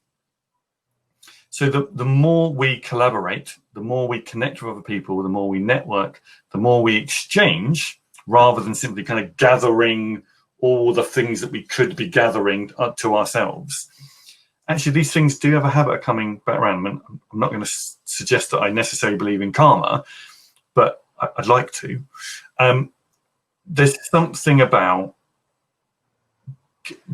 [SPEAKER 2] So the more we collaborate, the more we connect with other people, the more we network, the more we exchange, rather than simply kind of gathering all the things that we could be gathering up to ourselves. Actually, these things do have a habit of coming back around. I'm not going to suggest that I necessarily believe in karma, but I'd like to. There's something about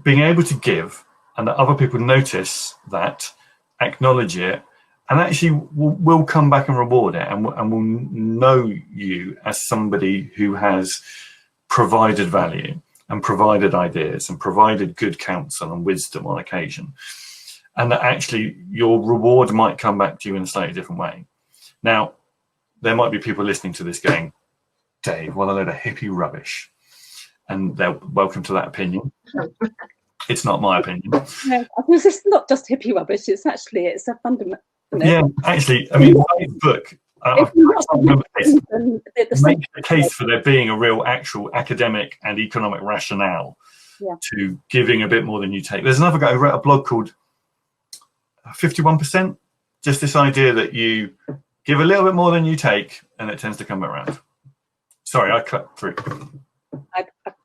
[SPEAKER 2] being able to give and that other people notice that, acknowledge it, and actually will come back and reward it, and will know you as somebody who has provided value and provided ideas and provided good counsel and wisdom on occasion, and that actually your reward might come back to you in a slightly different way. Now, there might be people listening to this going, Dave, what a load of hippie rubbish. And they're welcome to that opinion. It's not my opinion.
[SPEAKER 3] No, it's not just hippie rubbish. It's a fundamental.
[SPEAKER 2] Yeah, actually, I mean, my book makes the case for there being a real, actual academic and economic rationale to giving a bit more than you take. There's another guy who wrote a blog called 51%. Just this idea that you give a little bit more than you take, and it tends to come around. Sorry, I cut through.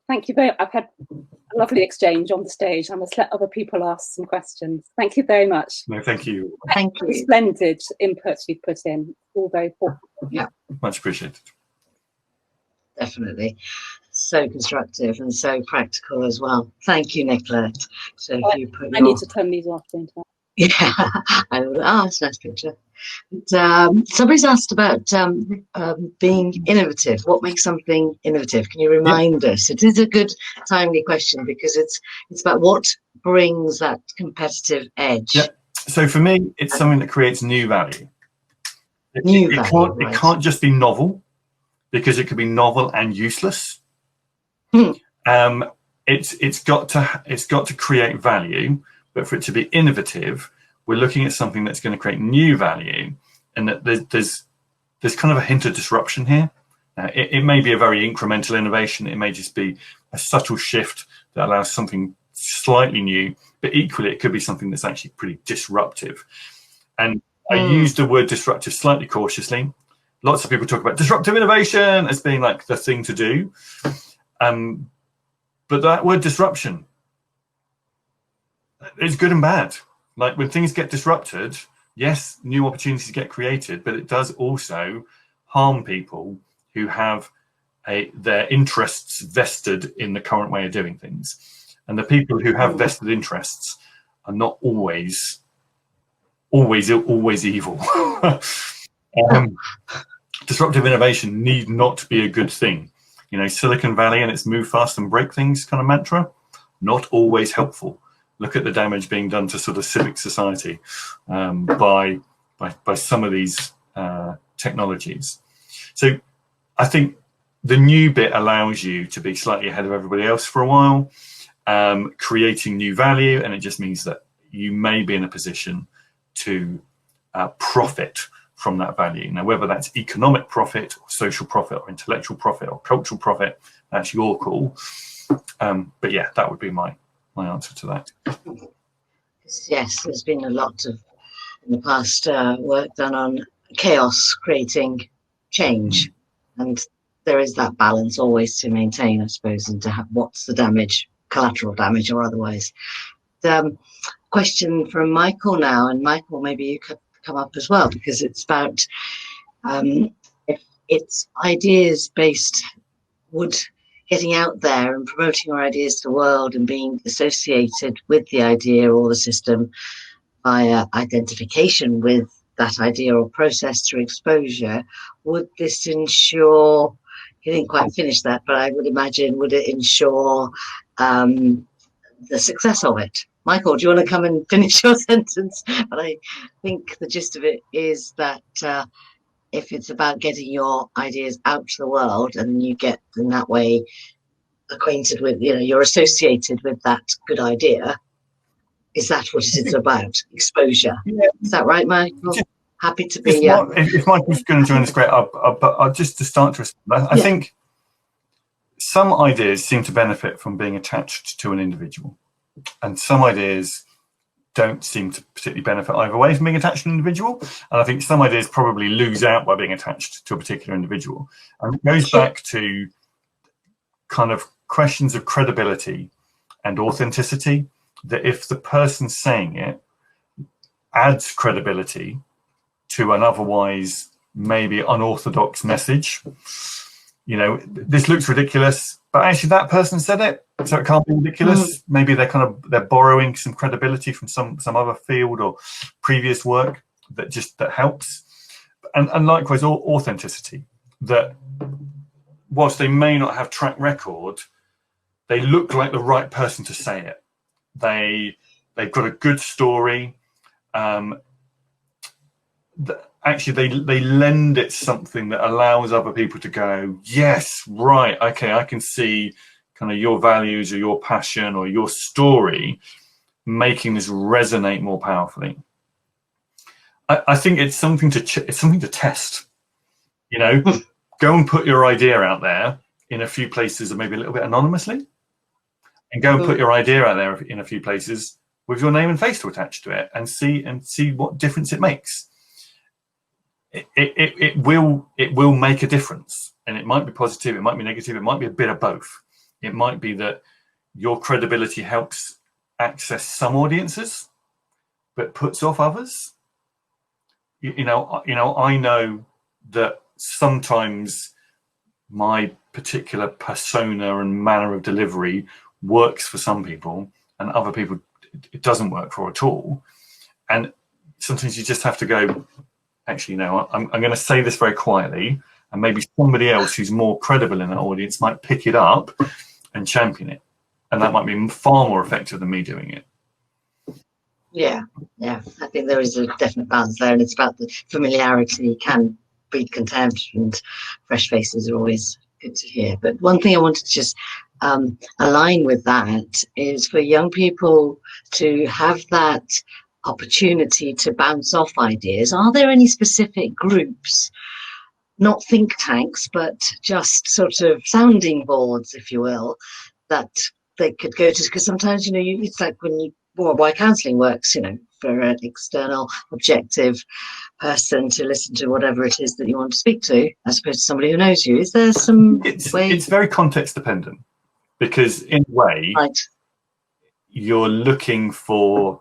[SPEAKER 3] Thank you very much. I've had a lovely exchange on the stage. I must let other people ask some questions. Thank you very much.
[SPEAKER 2] No, thank you.
[SPEAKER 1] Thank you.
[SPEAKER 3] Splendid inputs you've put in. All very important.
[SPEAKER 1] Yeah.
[SPEAKER 2] Much appreciated.
[SPEAKER 1] Definitely. So constructive and so practical as well. Thank you, Nicola. So if you put
[SPEAKER 3] I need to turn these off, don't I?
[SPEAKER 1] Yeah, I would. That's a nice picture. Somebody's asked about being innovative. What makes something innovative? Can you remind us? It is a good, timely question because it's about what brings that competitive edge.
[SPEAKER 2] Yeah. So for me, it's something that creates new value. It can't just be novel, because it could be novel and useless. It's got to create value. But for it to be innovative, we're looking at something that's going to create new value, and that there's kind of a hint of disruption here. It may be a very incremental innovation. It may just be a subtle shift that allows something slightly new, but equally it could be something that's actually pretty disruptive. And I use the word disruptive slightly cautiously. Lots of people talk about disruptive innovation as being like the thing to do. But that word disruption, it's good and bad. Like when things get disrupted, yes, new opportunities get created, but it does also harm people who have their interests vested in the current way of doing things. And the people who have vested interests are not always evil. Disruptive innovation need not be a good thing. You know, Silicon Valley and its move fast and break things kind of mantra, not always helpful. Look at the damage being done to sort of civic society by some of these technologies. So I think the new bit allows you to be slightly ahead of everybody else for a while, creating new value, and it just means that you may be in a position to profit from that value. Now, whether that's economic profit, or social profit, or intellectual profit, or cultural profit, that's your call. But yeah, that would be my answer to that.
[SPEAKER 1] Yes, there's been a lot of, in the past, work done on chaos creating change, and there is that balance always to maintain, I suppose, and to have what's the damage, collateral damage or otherwise. Question from Michael now, and Michael, maybe you could come up as well, because it's about if it's ideas based, would getting out there and promoting your ideas to the world and being associated with the idea or the system via identification with that idea or process through exposure, would this ensure, you didn't quite finish that, but I would imagine, would it ensure the success of it? Michael, do you want to come and finish your sentence? But I think the gist of it is that if it's about getting your ideas out to the world, and you get in that way acquainted with, you're associated with that good idea, is that what it's about? Exposure. Yeah. Is that right, Michael? Happy to be.
[SPEAKER 2] If Michael's going to join us, great. I'll just to start to respond. I think some ideas seem to benefit from being attached to an individual, and some ideas don't seem to particularly benefit either way from being attached to an individual. And I think some ideas probably lose out by being attached to a particular individual. And it goes back to kind of questions of credibility and authenticity, that if the person saying it adds credibility to an otherwise maybe unorthodox message, this looks ridiculous, but actually that person said it, so it can't be ridiculous. Maybe they're borrowing some credibility from some other field or previous work that helps. And likewise, authenticity, that whilst they may not have track record, they look like the right person to say it. They've got a good story. Actually, they lend it something that allows other people to go, yes, right, okay, I can see kind of your values or your passion or your story making this resonate more powerfully. I think it's something to test. Go and put your idea out there in a few places, or maybe a little bit anonymously, and go and put your idea out there in a few places with your name and face to attach to it, and see what difference it makes. It will make a difference, and it might be positive, it might be negative, it might be a bit of both. It might be that your credibility helps access some audiences but puts off others. I know that sometimes my particular persona and manner of delivery works for some people, and other people it doesn't work for at all. And sometimes you just have to go, actually, no, I'm going to say this very quietly, and maybe somebody else who's more credible in that audience might pick it up and champion it. And that might be far more effective than me doing it.
[SPEAKER 1] Yeah. I think there is a definite balance there, and it's about the familiarity can breed contempt, and fresh faces are always good to hear. But one thing I wanted to just align with that is for young people to have that opportunity to bounce off ideas. Are there any specific groups, not think tanks, but just sort of sounding boards, if you will, that they could go to? Because sometimes, it's like why counselling works, for an external, objective person to listen to whatever it is that you want to speak to, as opposed to somebody who knows you. Is there some way? It's
[SPEAKER 2] very context dependent, because in a way,
[SPEAKER 1] right,
[SPEAKER 2] you're looking for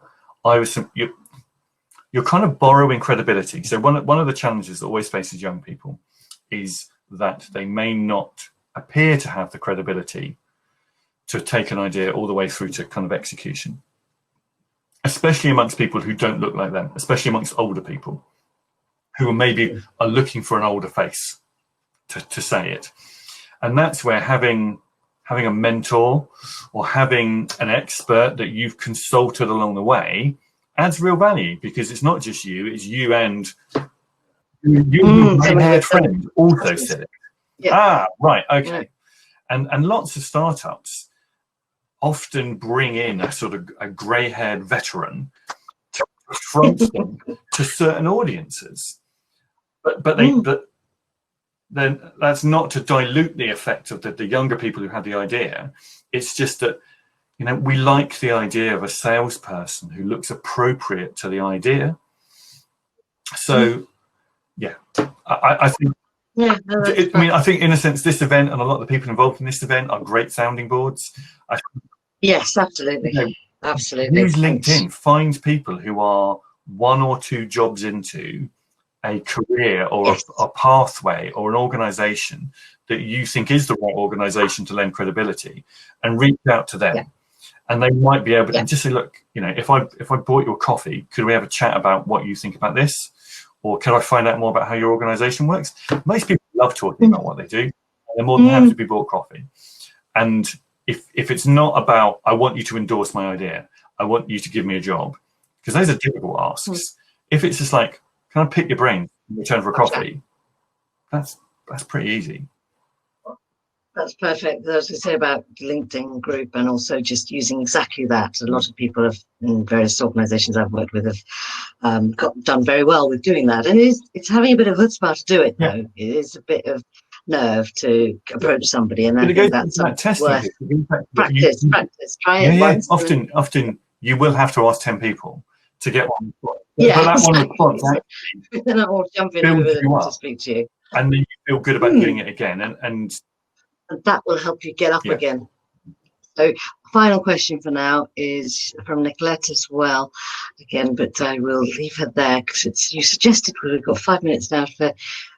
[SPEAKER 2] you're kind of borrowing credibility. So one of the challenges that always faces young people is that they may not appear to have the credibility to take an idea all the way through to kind of execution, especially amongst people who don't look like them, especially amongst older people who maybe are looking for an older face to say it. And that's where having a mentor or having an expert that you've consulted along the way adds real value, because it's not just you, it's you and your grey-haired friend also said it. Right, okay. And lots of startups often bring in a sort of a grey-haired veteran to confront them to certain audiences. But then that's not to dilute the effect of the younger people who had the idea. It's just that, you know, we like the idea of a salesperson who looks appropriate to the idea. So, yeah, I think.
[SPEAKER 1] Yeah, no,
[SPEAKER 2] I mean, I think in a sense, this event and a lot of the people involved in this event are great sounding boards.
[SPEAKER 1] Yes, absolutely,
[SPEAKER 2] You know,
[SPEAKER 1] absolutely.
[SPEAKER 2] use LinkedIn, find people who are 1 or 2 jobs into a career or
[SPEAKER 1] Yes.
[SPEAKER 2] a pathway or an organization that you think is the right organization to lend credibility, and reach out to them.
[SPEAKER 1] Yeah.
[SPEAKER 2] And they might be able to
[SPEAKER 1] Yeah.
[SPEAKER 2] just say, look, you know, if I bought your coffee, could we have a chat about what you think about this? Or can I find out more about how your organization works? Most people love talking about what they do. They're more than happy to be bought coffee. And if it's not about, I want you to endorse my idea, I want you to give me a job, because those are difficult asks. If it's just like, can I pick your brain in return for a coffee? That's pretty easy.
[SPEAKER 1] That's perfect. As I say about LinkedIn group, and also just using exactly that. A lot of people have, in various organisations I've worked with, have done very well with doing that. And it's having a bit of chutzpah to do it, though. Yeah. It is a bit of nerve to approach somebody, and I think that's worth practice. Try it once.
[SPEAKER 2] Often you will have to ask 10 people to get one.
[SPEAKER 1] Yeah,
[SPEAKER 2] but that one response
[SPEAKER 1] they're not all jumping over to speak to you,
[SPEAKER 2] and then you feel good about doing it again, and
[SPEAKER 1] that will help you get up again. So, final question for now is from Nicolette as well, again, but I will leave her there because you suggested, we've got 5 minutes now for,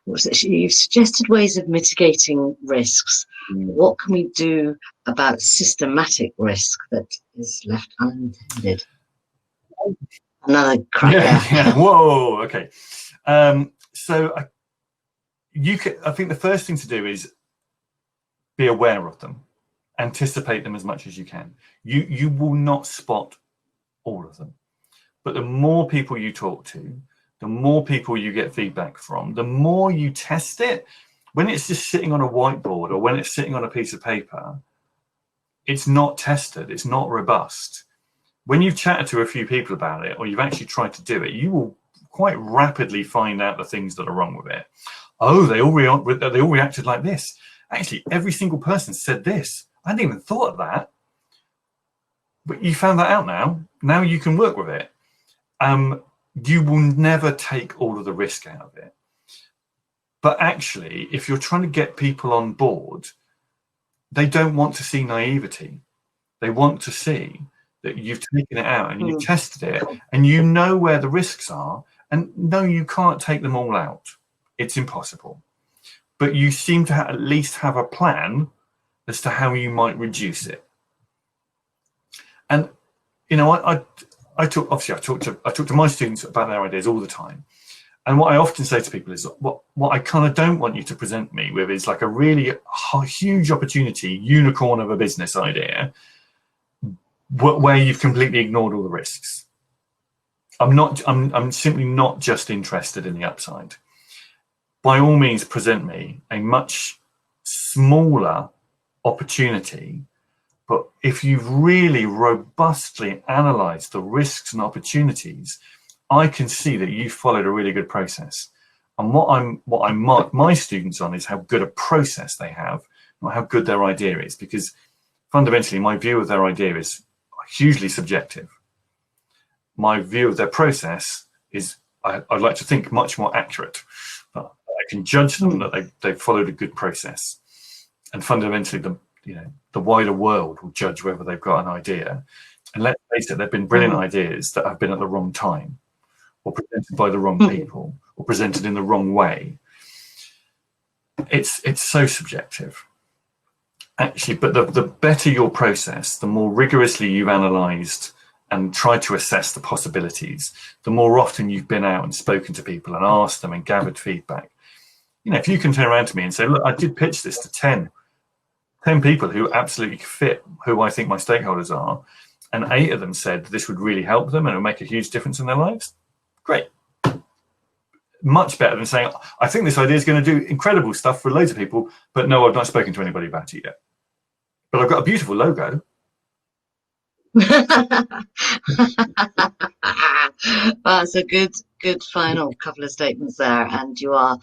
[SPEAKER 1] you suggested ways of mitigating risks. What can we do about systematic risk that is left unintended? Another cracker.
[SPEAKER 2] Yeah. Whoa. Okay. So I think the first thing to do is be aware of them, anticipate them as much as you can. You will not spot all of them, but the more people you talk to, the more people you get feedback from, the more you test it. When it's just sitting on a whiteboard or when it's sitting on a piece of paper, it's not tested, it's not robust. When you've chatted to a few people about it, or you've actually tried to do it, you will quite rapidly find out the things that are wrong with it. Oh, they all reacted like this. Actually, every single person said this. I hadn't even thought of that. But you found that out now. Now you can work with it. You will never take all of the risk out of it. But actually, if you're trying to get people on board, they don't want to see naivety. They want to see that you've taken it out and you've tested it and you know where the risks are. And no, you can't take them all out. It's impossible. But you seem to at least have a plan as to how you might reduce it. And you know, I talk to my students about their ideas all the time. And what I often say to people is, what I kind of don't want you to present me with is like a really huge opportunity, unicorn of a business idea, where you've completely ignored all the risks. I'm simply not just interested in the upside. By all means, present me a much smaller opportunity, but if you've really robustly analysed the risks and opportunities, I can see that you've followed a really good process. And what I mark my students on is how good a process they have, not how good their idea is, because fundamentally my view of their idea is hugely subjective. My view of their process is, I'd like to think, much more accurate. But I can judge them that they've followed a good process. And fundamentally, the wider world will judge whether they've got an idea. And let's face it, there have been brilliant ideas that have been at the wrong time, or presented by the wrong people, or presented in the wrong way. It's so subjective, actually. But the better your process, the more rigorously you've analysed and tried to assess the possibilities, the more often you've been out and spoken to people and asked them and gathered feedback. You know, if you can turn around to me and say, look, I did pitch this to 10 people who absolutely fit who I think my stakeholders are, and 8 of them said this would really help them and it would make a huge difference in their lives, great. Much better than saying, I think this idea is going to do incredible stuff for loads of people, but no, I've not spoken to anybody about it yet. But I've got a beautiful logo.
[SPEAKER 1] That's a good final couple of statements there. And you are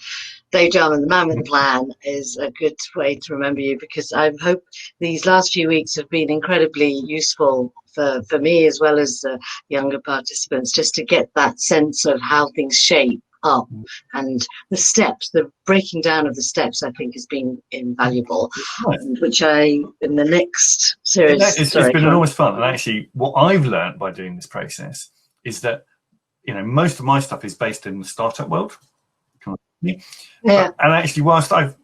[SPEAKER 1] Dave Jarman, the man with the plan, is a good way to remember you, because I hope these last few weeks have been incredibly useful for me as well as younger participants, just to get that sense of how things shape up, and the steps, the breaking down of the steps, I think has been invaluable.
[SPEAKER 2] Right.
[SPEAKER 1] Which in the next series,
[SPEAKER 2] it's been enormous fun. And actually, what I've learned by doing this process is that, most of my stuff is based in the startup world.
[SPEAKER 1] Yeah.
[SPEAKER 2] And actually, whilst I've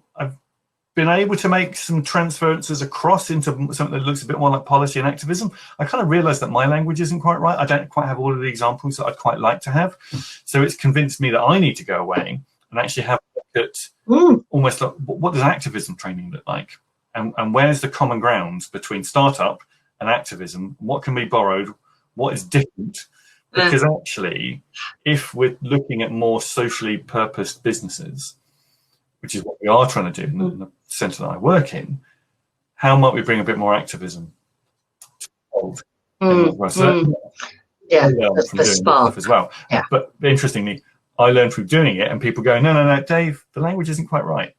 [SPEAKER 2] been able to make some transferences across into something that looks a bit more like policy and activism, I kind of realized that my language isn't quite right. I don't quite have all of the examples that I'd quite like to have. So it's convinced me that I need to go away and actually have a look at almost like, what does activism training look like? And where's the common ground between startup and activism? What can be borrowed? What is different? Because actually, if we're looking at more socially purposed businesses, which is what we are trying to do in the centre that I work in, how might we bring a bit more activism to the world?
[SPEAKER 1] Yeah,
[SPEAKER 2] the spark as well.
[SPEAKER 1] Yeah.
[SPEAKER 2] But interestingly, I learned through doing it, and people go, no, Dave, the language isn't quite right.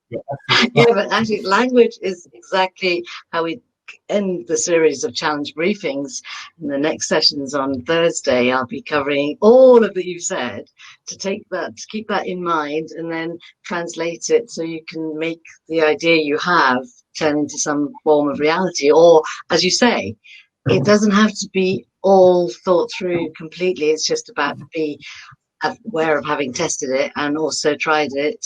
[SPEAKER 1] Yeah, but actually, language is exactly how we end the series of challenge briefings. In the next sessions on Thursday, I'll be covering all of that you've said, to keep that in mind, and then translate it so you can make the idea you have turn into some form of reality. Or, as you say, it doesn't have to be all thought through completely. It's just about be aware of having tested it and also tried it,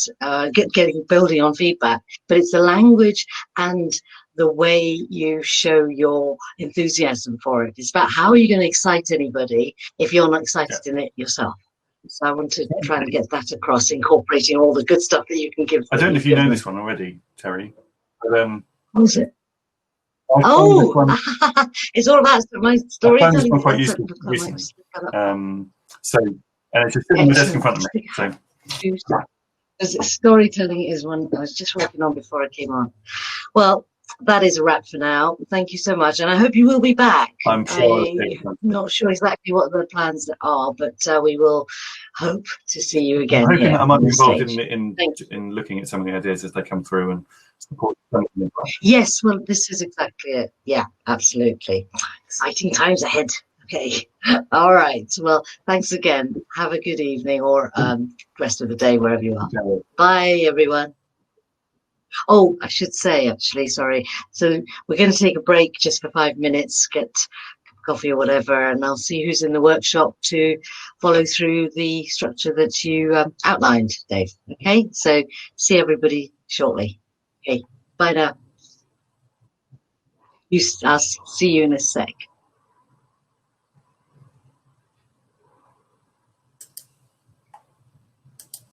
[SPEAKER 1] building on feedback. But it's the language and the way you show your enthusiasm for it. It's about how are you going to excite anybody if you're not excited in it yourself. So I want to try and get that across, incorporating all the good stuff that you can give.
[SPEAKER 2] I don't know if you know this one already, Terry. But,
[SPEAKER 1] what is it? It's all about my storytelling.
[SPEAKER 2] I found this one quite useful recently. And it's just sitting on the desk in front of me. So
[SPEAKER 1] storytelling is one I was just working on before I came on. Well, that is a wrap for now. Thank you so much, and I hope you will be back.
[SPEAKER 2] I'm sure.
[SPEAKER 1] I'm not sure exactly what the plans are, but we will hope to see you again.
[SPEAKER 2] I'm hoping
[SPEAKER 1] here
[SPEAKER 2] that I might be involved
[SPEAKER 1] stage.
[SPEAKER 2] in looking at some of the ideas as they come through and support them.
[SPEAKER 1] Yes, well, this is exactly it. Yeah, absolutely. Exciting times ahead. Okay. All right. Well, thanks again. Have a good evening or rest of the day, wherever you are.
[SPEAKER 2] Okay.
[SPEAKER 1] Bye, everyone. Oh, I should say, actually, sorry. So we're going to take a break just for 5 minutes, get coffee or whatever, and I'll see who's in the workshop to follow through the structure that you outlined, Dave. Okay. So see everybody shortly. Okay. Bye now. I'll see you in a sec.